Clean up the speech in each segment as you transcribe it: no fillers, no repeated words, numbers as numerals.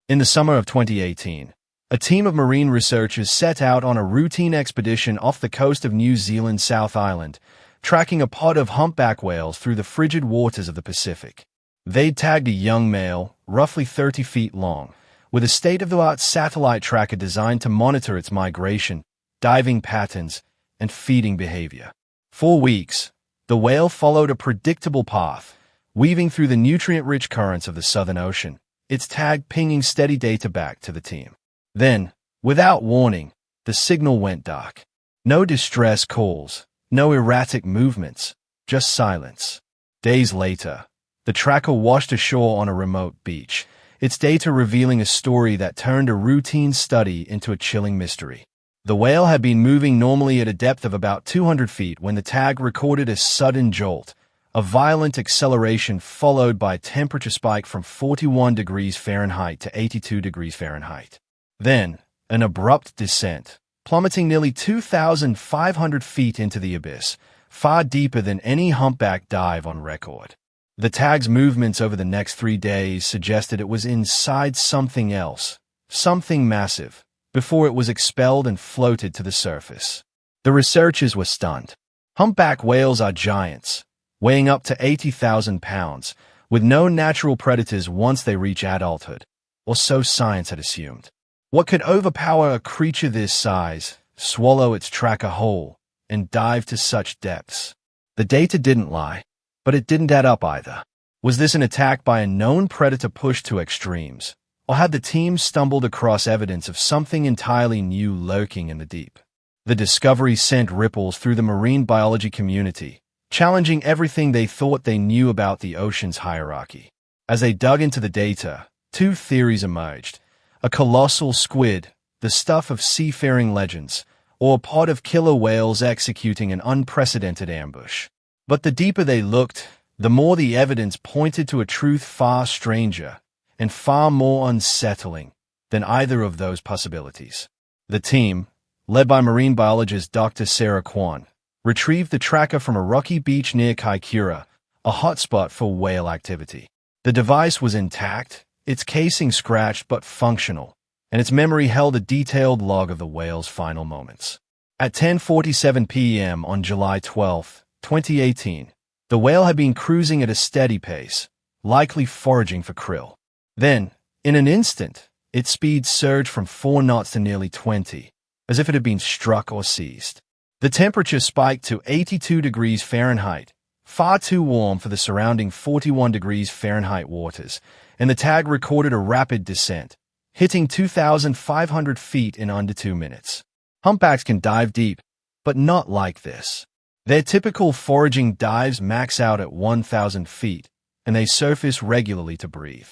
In the summer of 2018, a team of marine researchers set out on a routine expedition off the coast of New Zealand's South Island, tracking a pod of humpback whales through the frigid waters of the Pacific. They'd tagged a young male, roughly 30 feet long, with a state-of-the-art satellite tracker designed to monitor its migration, diving patterns, and feeding behavior. For weeks, the whale followed a predictable path, weaving through the nutrient-rich currents of the Southern Ocean, its tag pinging steady data back to the team. Then, without warning, the signal went dark. No distress calls, no erratic movements, just silence. Days later, the tracker washed ashore on a remote beach, its data revealing a story that turned a routine study into a chilling mystery. The whale had been moving normally at a depth of about 200 feet when the tag recorded a sudden jolt, a violent acceleration followed by a temperature spike from 41 degrees Fahrenheit to 82 degrees Fahrenheit. Then, an abrupt descent, plummeting nearly 2,500 feet into the abyss, far deeper than any humpback dive on record. The tag's movements over the next 3 days suggested it was inside something else, something massive, before it was expelled and floated to the surface. The researchers were stunned. Humpback whales are giants, weighing up to 80,000 pounds, with no natural predators once they reach adulthood, or so science had assumed. What could overpower a creature this size, swallow its tracker whole, and dive to such depths? The data didn't lie, but it didn't add up either. Was this an attack by a known predator pushed to extremes, or had the team stumbled across evidence of something entirely new lurking in the deep? The discovery sent ripples through the marine biology community, challenging everything they thought they knew about the ocean's hierarchy. As they dug into the data, 2 theories emerged: a colossal squid, the stuff of seafaring legends, or a pod of killer whales executing an unprecedented ambush. But the deeper they looked, the more the evidence pointed to a truth far stranger and far more unsettling than either of those possibilities. The team, led by marine biologist Dr. Sarah Kwan, retrieved the tracker from a rocky beach near Kaikoura, a hotspot for whale activity. The device was intact, its casing scratched but functional, and its memory held a detailed log of the whale's final moments. At 10:47 p.m. on July 12, 2018, the whale had been cruising at a steady pace, likely foraging for krill. Then, in an instant, its speed surged from 4 knots to nearly 20, as if it had been struck or seized. The temperature spiked to 82 degrees Fahrenheit, far too warm for the surrounding 41 degrees Fahrenheit waters, and the tag recorded a rapid descent, hitting 2,500 feet in under 2 minutes. Humpbacks can dive deep, but not like this. Their typical foraging dives max out at 1,000 feet, and they surface regularly to breathe.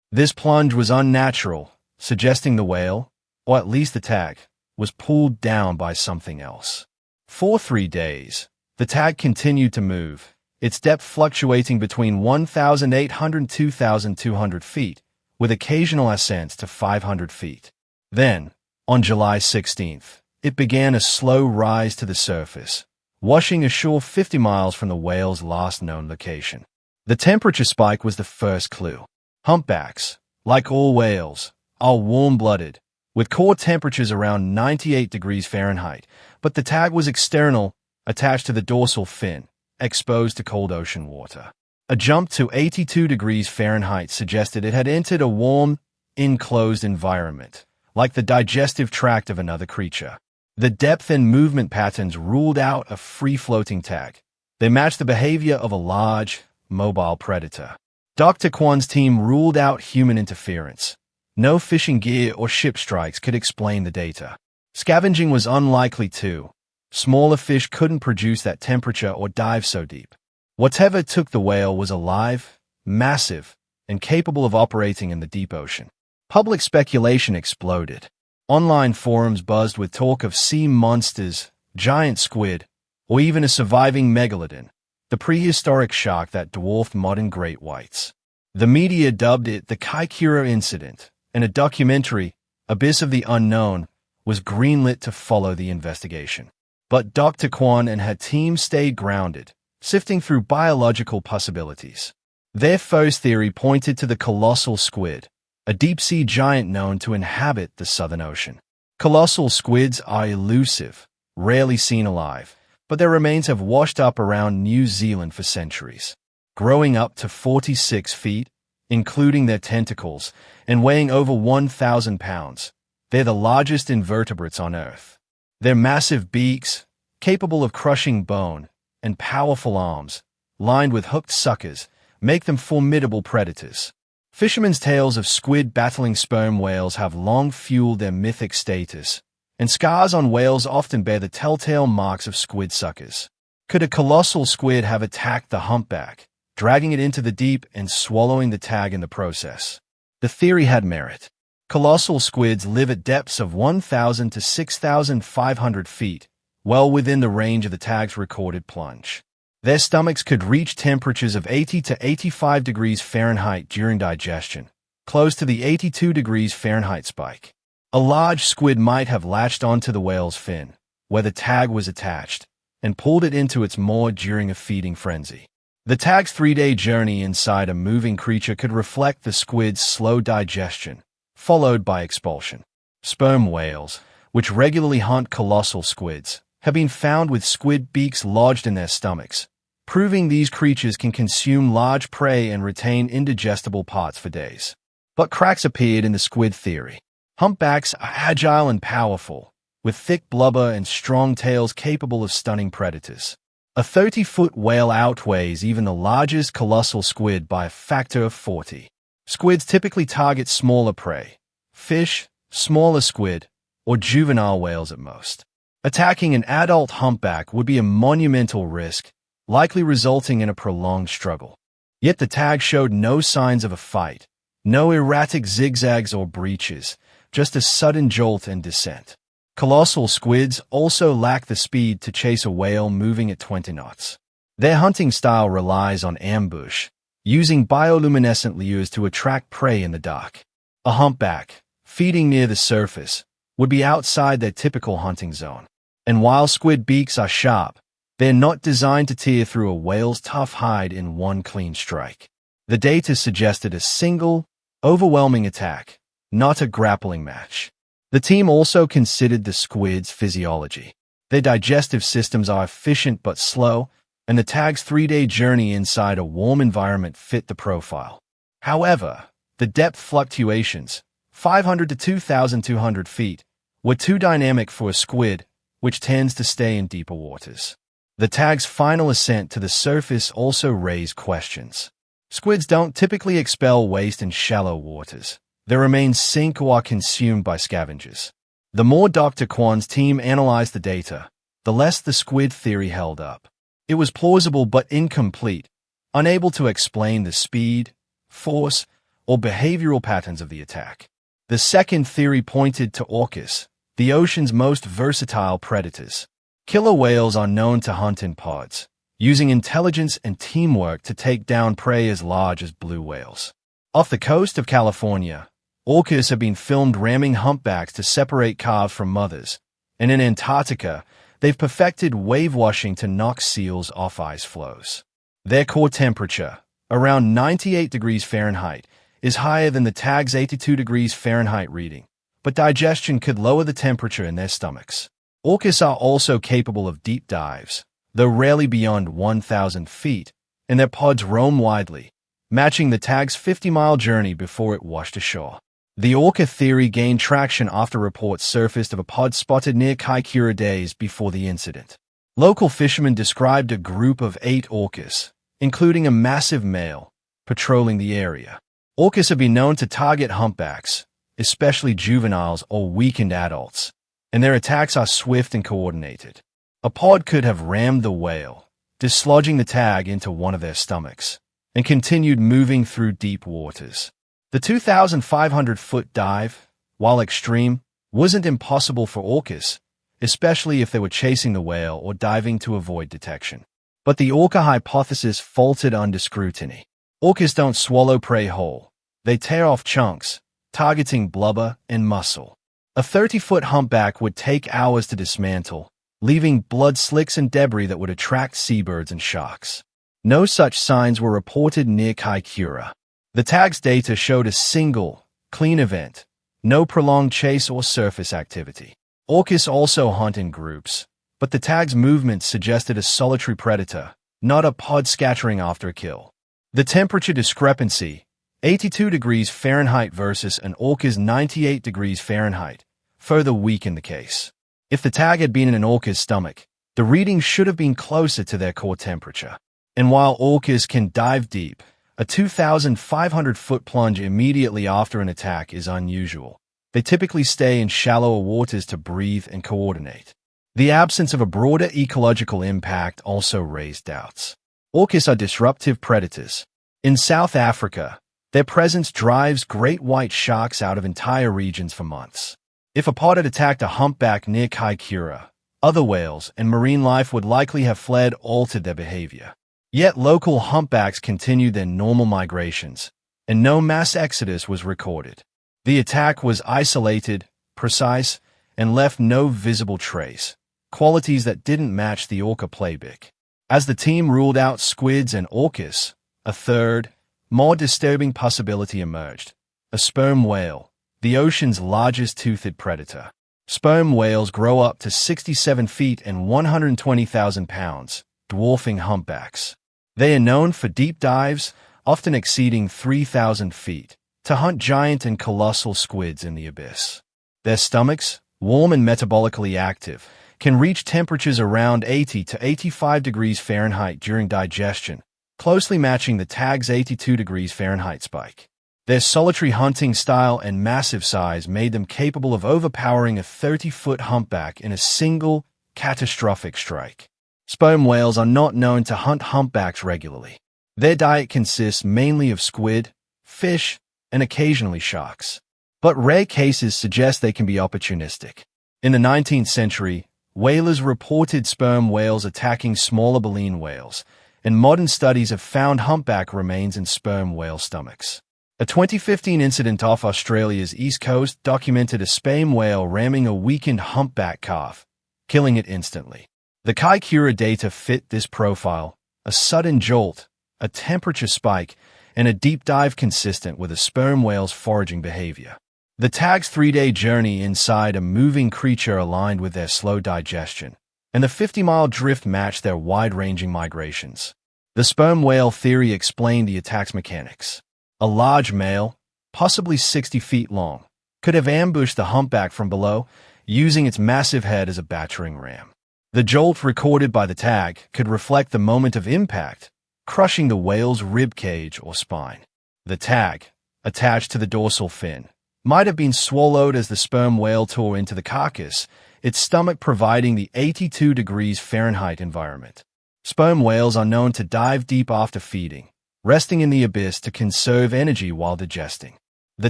This plunge was unnatural, suggesting the whale, or at least the tag, was pulled down by something else. For 3 days, the tag continued to move, its depth fluctuating between 1,800 and 2,200 feet, with occasional ascents to 500 feet. Then, on July 16th, it began a slow rise to the surface, washing ashore 50 miles from the whale's last known location. The temperature spike was the first clue. Humpbacks, like all whales, are warm-blooded, with core temperatures around 98 degrees Fahrenheit, but the tag was external, attached to the dorsal fin, exposed to cold ocean water. A jump to 82 degrees Fahrenheit suggested it had entered a warm, enclosed environment, like the digestive tract of another creature. The depth and movement patterns ruled out a free-floating tag. They matched the behavior of a large, mobile predator. Dr. Kwan's team ruled out human interference. No fishing gear or ship strikes could explain the data. Scavenging was unlikely too. Smaller fish couldn't produce that temperature or dive so deep. Whatever took the whale was alive, massive, and capable of operating in the deep ocean. Public speculation exploded. Online forums buzzed with talk of sea monsters, giant squid, or even a surviving megalodon, the prehistoric shark that dwarfed modern great whites. The media dubbed it the Kaikoura incident, and a documentary, Abyss of the Unknown, was greenlit to follow the investigation. But Dr. Kwan and her team stayed grounded, sifting through biological possibilities. Their first theory pointed to the colossal squid, a deep-sea giant known to inhabit the Southern Ocean. Colossal squids are elusive, rarely seen alive, but their remains have washed up around New Zealand for centuries. Growing up to 46 feet, including their tentacles, and weighing over 1,000 pounds, they're the largest invertebrates on Earth. Their massive beaks, capable of crushing bone, and powerful arms, lined with hooked suckers, make them formidable predators. Fishermen's tales of squid battling sperm whales have long fueled their mythic status, and scars on whales often bear the telltale marks of squid suckers. Could a colossal squid have attacked the humpback, dragging it into the deep and swallowing the tag in the process? The theory had merit. Colossal squids live at depths of 1,000 to 6,500 feet, well within the range of the tag's recorded plunge. Their stomachs could reach temperatures of 80 to 85 degrees Fahrenheit during digestion, close to the 82 degrees Fahrenheit spike. A large squid might have latched onto the whale's fin, where the tag was attached, and pulled it into its maw during a feeding frenzy. The tag's 3-day journey inside a moving creature could reflect the squid's slow digestion, followed by expulsion. Sperm whales, which regularly hunt colossal squids, have been found with squid beaks lodged in their stomachs, proving these creatures can consume large prey and retain indigestible parts for days. But cracks appeared in the squid theory. Humpbacks are agile and powerful, with thick blubber and strong tails capable of stunning predators. A 30-foot whale outweighs even the largest colossal squid by a factor of 40. Squids typically target smaller prey, fish, smaller squid, or juvenile whales at most. Attacking an adult humpback would be a monumental risk, likely resulting in a prolonged struggle. Yet the tag showed no signs of a fight, no erratic zigzags or breaches, just a sudden jolt and descent. Colossal squids also lack the speed to chase a whale moving at 20 knots. Their hunting style relies on ambush, using bioluminescent lures to attract prey in the dark. A humpback, feeding near the surface, would be outside their typical hunting zone. And while squid beaks are sharp, they're not designed to tear through a whale's tough hide in one clean strike. The data suggested a single, overwhelming attack, not a grappling match. The team also considered the squid's physiology. Their digestive systems are efficient but slow, and the tag's 3-day journey inside a warm environment fit the profile. However, the depth fluctuations, 500 to 2,200 feet, were too dynamic for a squid, which tends to stay in deeper waters. The tag's final ascent to the surface also raised questions. Squids don't typically expel waste in shallow waters. Their remains sink or are consumed by scavengers. The more Dr. Kwan's team analyzed the data, the less the squid theory held up. It was plausible but incomplete, unable to explain the speed, force, or behavioral patterns of the attack. The second theory pointed to orcas, the ocean's most versatile predators. Killer whales are known to hunt in pods, using intelligence and teamwork to take down prey as large as blue whales. Off the coast of California, orcas have been filmed ramming humpbacks to separate calves from mothers, and in Antarctica, they've perfected wave washing to knock seals off ice floes. Their core temperature, around 98 degrees Fahrenheit, is higher than the tag's 82 degrees Fahrenheit reading, but digestion could lower the temperature in their stomachs. Orcas are also capable of deep dives, though rarely beyond 1,000 feet, and their pods roam widely, matching the tag's 50-mile journey before it washed ashore. The orca theory gained traction after reports surfaced of a pod spotted near Kaikoura days before the incident. Local fishermen described a group of 8 orcas, including a massive male, patrolling the area. Orcas have been known to target humpbacks, especially juveniles or weakened adults, and their attacks are swift and coordinated. A pod could have rammed the whale, dislodging the tag into one of their stomachs, and continued moving through deep waters. The 2,500-foot dive, while extreme, wasn't impossible for orcas, especially if they were chasing the whale or diving to avoid detection. But the orca hypothesis faltered under scrutiny. Orcas don't swallow prey whole. They tear off chunks, targeting blubber and muscle. A 30-foot humpback would take hours to dismantle, leaving blood slicks and debris that would attract seabirds and sharks. No such signs were reported near Kaikoura. The tag's data showed a single, Clean event. No prolonged chase or surface activity. Orcas also hunt in groups, but the tag's movements suggested a solitary predator, not a pod scattering after a kill. The temperature discrepancy, 82 degrees Fahrenheit versus an orca's 98 degrees Fahrenheit, further weakened the case. If the tag had been in an orca's stomach, the reading should have been closer to their core temperature. And while orcas can dive deep, a 2,500-foot plunge immediately after an attack is unusual. They typically stay in shallower waters to breathe and coordinate. The absence of a broader ecological impact also raised doubts. Orcas are disruptive predators. In South Africa, their presence drives great white sharks out of entire regions for months. If a pod had attacked a humpback near Kaikoura, other whales and marine life would likely have fled or altered their behavior. Yet local humpbacks continued their normal migrations, and no mass exodus was recorded. The attack was isolated, precise, and left no visible trace, qualities that didn't match the orca playbook. As the team ruled out squids and orcas, a third, more disturbing possibility emerged: a sperm whale, the ocean's largest toothed predator. Sperm whales grow up to 67 feet and 120,000 pounds, dwarfing humpbacks. They are known for deep dives, often exceeding 3,000 feet, to hunt giant and colossal squids in the abyss. Their stomachs, warm and metabolically active, can reach temperatures around 80 to 85 degrees Fahrenheit during digestion, closely matching the tag's 82 degrees Fahrenheit spike. Their solitary hunting style and massive size made them capable of overpowering a 30-foot humpback in a single, catastrophic strike. Sperm whales are not known to hunt humpbacks regularly. Their diet consists mainly of squid, fish, and occasionally sharks. But rare cases suggest they can be opportunistic. In the 19th century, whalers reported sperm whales attacking smaller baleen whales, and modern studies have found humpback remains in sperm whale stomachs. A 2015 incident off Australia's east coast documented a sperm whale ramming a weakened humpback calf, killing it instantly. The Kaikoura data fit this profile: a sudden jolt, a temperature spike, and a deep dive consistent with a sperm whale's foraging behavior. The tag's 3-day journey inside a moving creature aligned with their slow digestion, and the 50-mile drift matched their wide-ranging migrations. The sperm whale theory explained the attack's mechanics. A large male, possibly 60 feet long, could have ambushed the humpback from below, using its massive head as a battering ram. The jolt recorded by the tag could reflect the moment of impact, crushing the whale's rib cage or spine. The tag, attached to the dorsal fin, might have been swallowed as the sperm whale tore into the carcass, its stomach providing the 82 degrees Fahrenheit environment. Sperm whales are known to dive deep after feeding, resting in the abyss to conserve energy while digesting. The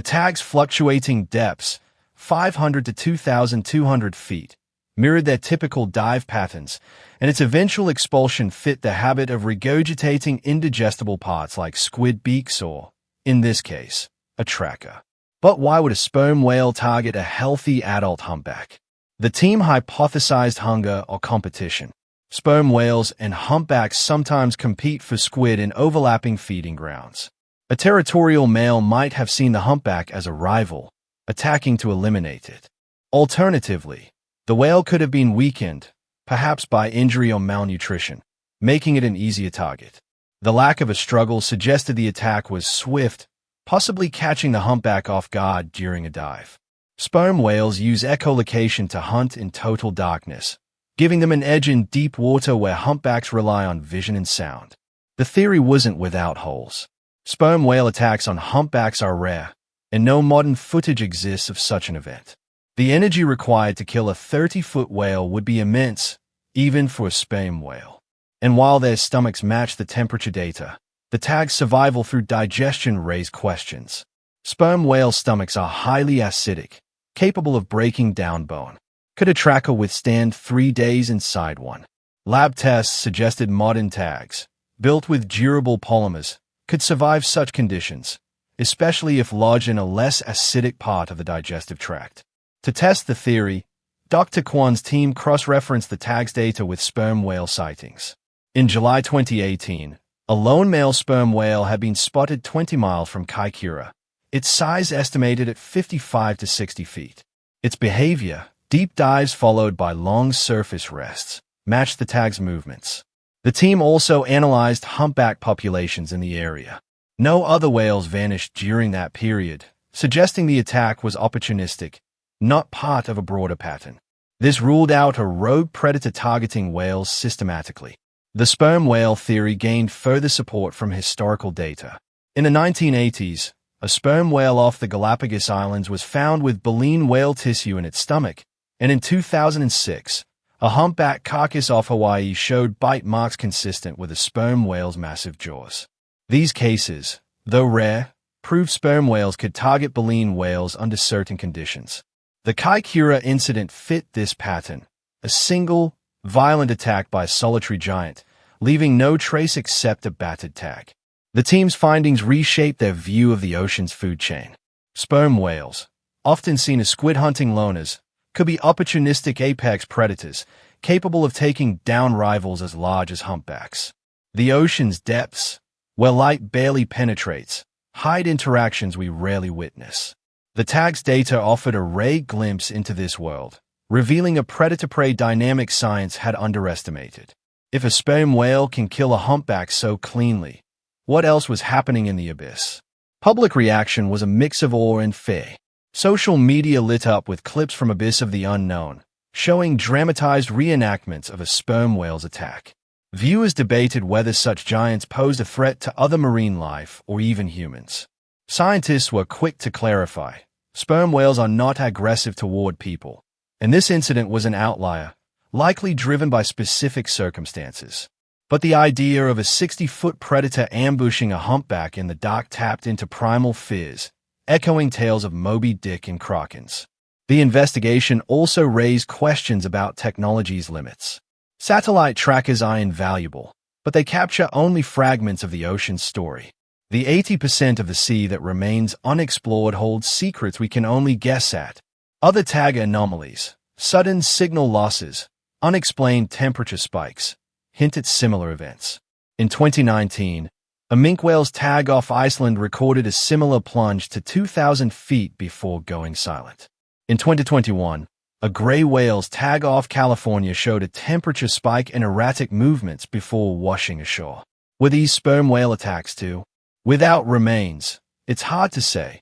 tag's fluctuating depths, 500 to 2,200 feet, mirrored their typical dive patterns, and its eventual expulsion fit the habit of regurgitating indigestible parts like squid beaks or, in this case, a tracker. But why would a sperm whale target a healthy adult humpback? The team hypothesized hunger or competition. Sperm whales and humpbacks sometimes compete for squid in overlapping feeding grounds. A territorial male might have seen the humpback as a rival, attacking to eliminate it. Alternatively, the whale could have been weakened, perhaps by injury or malnutrition, making it an easier target. The lack of a struggle suggested the attack was swift, possibly catching the humpback off guard during a dive. Sperm whales use echolocation to hunt in total darkness, giving them an edge in deep water where humpbacks rely on vision and sound. The theory wasn't without holes. Sperm whale attacks on humpbacks are rare, and no modern footage exists of such an event. The energy required to kill a 30-foot whale would be immense, even for a sperm whale. And while their stomachs match the temperature data, the tag's survival through digestion raised questions. Sperm whale stomachs are highly acidic, capable of breaking down bone. Could a tracker withstand 3 days inside one? Lab tests suggested modern tags, built with durable polymers, could survive such conditions, especially if lodged in a less acidic part of the digestive tract. To test the theory, Dr. Kwan's team cross-referenced the tag's data with sperm whale sightings. In July 2018, a lone male sperm whale had been spotted 20 miles from Kaikoura, its size estimated at 55 to 60 feet. Its behavior, deep dives followed by long surface rests, matched the tag's movements. The team also analyzed humpback populations in the area. No other whales vanished during that period, suggesting the attack was opportunistic, not part of a broader pattern. This ruled out a rogue predator targeting whales systematically. The sperm whale theory gained further support from historical data. In the 1980s, a sperm whale off the Galapagos Islands was found with baleen whale tissue in its stomach, and in 2006, a humpback carcass off Hawaii showed bite marks consistent with a sperm whale's massive jaws. These cases, though rare, proved sperm whales could target baleen whales under certain conditions. The Kaikoura incident fit this pattern, a single, violent attack by a solitary giant, leaving no trace except a battered tag. The team's findings reshaped their view of the ocean's food chain. Sperm whales, often seen as squid-hunting loners, could be opportunistic apex predators, capable of taking down rivals as large as humpbacks. The ocean's depths, where light barely penetrates, hide interactions we rarely witness. The tag's data offered a rare glimpse into this world, revealing a predator-prey dynamic science had underestimated. If a sperm whale can kill a humpback so cleanly, what else was happening in the abyss? Public reaction was a mix of awe and fear. Social media lit up with clips from Abyss of the Unknown, showing dramatized reenactments of a sperm whale's attack. Viewers debated whether such giants posed a threat to other marine life or even humans. Scientists were quick to clarify, sperm whales are not aggressive toward people, and this incident was an outlier, likely driven by specific circumstances. But the idea of a 60-foot predator ambushing a humpback in the dark tapped into primal fears, echoing tales of Moby Dick and Krakens. The investigation also raised questions about technology's limits. Satellite trackers are invaluable, but they capture only fragments of the ocean's story. The 80% of the sea that remains unexplored holds secrets we can only guess at. Other tag anomalies, sudden signal losses, unexplained temperature spikes, hint at similar events. In 2019, a minke whale's tag off Iceland recorded a similar plunge to 2,000 feet before going silent. In 2021, a gray whale's tag off California showed a temperature spike and erratic movements before washing ashore. Were these sperm whale attacks too? Without remains, it's hard to say,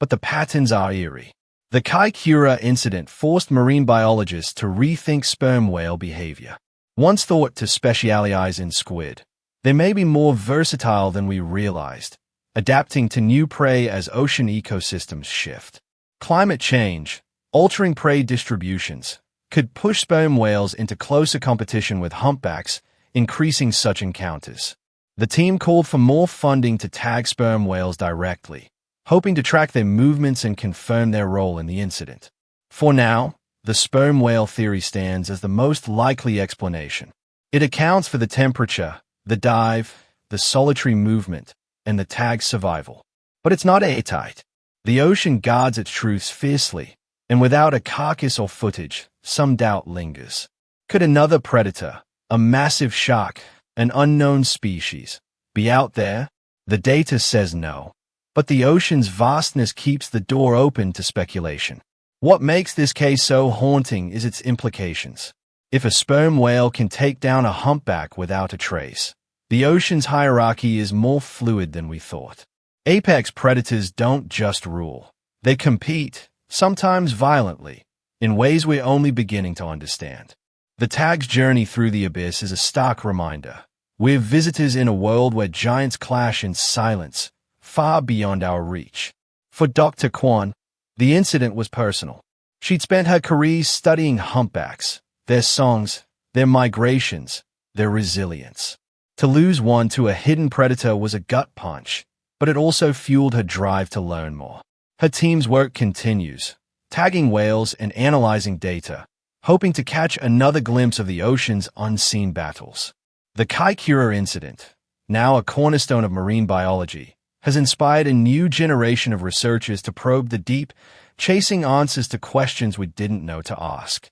but the patterns are eerie. The Kaikoura incident forced marine biologists to rethink sperm whale behavior. Once thought to specialize in squid, they may be more versatile than we realized, adapting to new prey as ocean ecosystems shift. Climate change, altering prey distributions, could push sperm whales into closer competition with humpbacks, increasing such encounters. The team called for more funding to tag sperm whales directly, hoping to track their movements and confirm their role in the incident. For now, the sperm whale theory stands as the most likely explanation. It accounts for the temperature, the dive, the solitary movement, and the tag's survival. But it's not airtight. The ocean guards its truths fiercely, and without a carcass or footage, some doubt lingers. Could another predator, a massive shark, an unknown species, be out there? The data says no, but the ocean's vastness keeps the door open to speculation. What makes this case so haunting is its implications. If a sperm whale can take down a humpback without a trace, the ocean's hierarchy is more fluid than we thought. Apex predators don't just rule. They compete, sometimes violently, in ways we're only beginning to understand. The tag's journey through the abyss is a stark reminder. We're visitors in a world where giants clash in silence, far beyond our reach. For Dr. Kwan, the incident was personal. She'd spent her career studying humpbacks, their songs, their migrations, their resilience. To lose one to a hidden predator was a gut punch, but it also fueled her drive to learn more. Her team's work continues, tagging whales and analyzing data, hoping to catch another glimpse of the ocean's unseen battles. The Kaikoura incident, now a cornerstone of marine biology, has inspired a new generation of researchers to probe the deep, chasing answers to questions we didn't know to ask.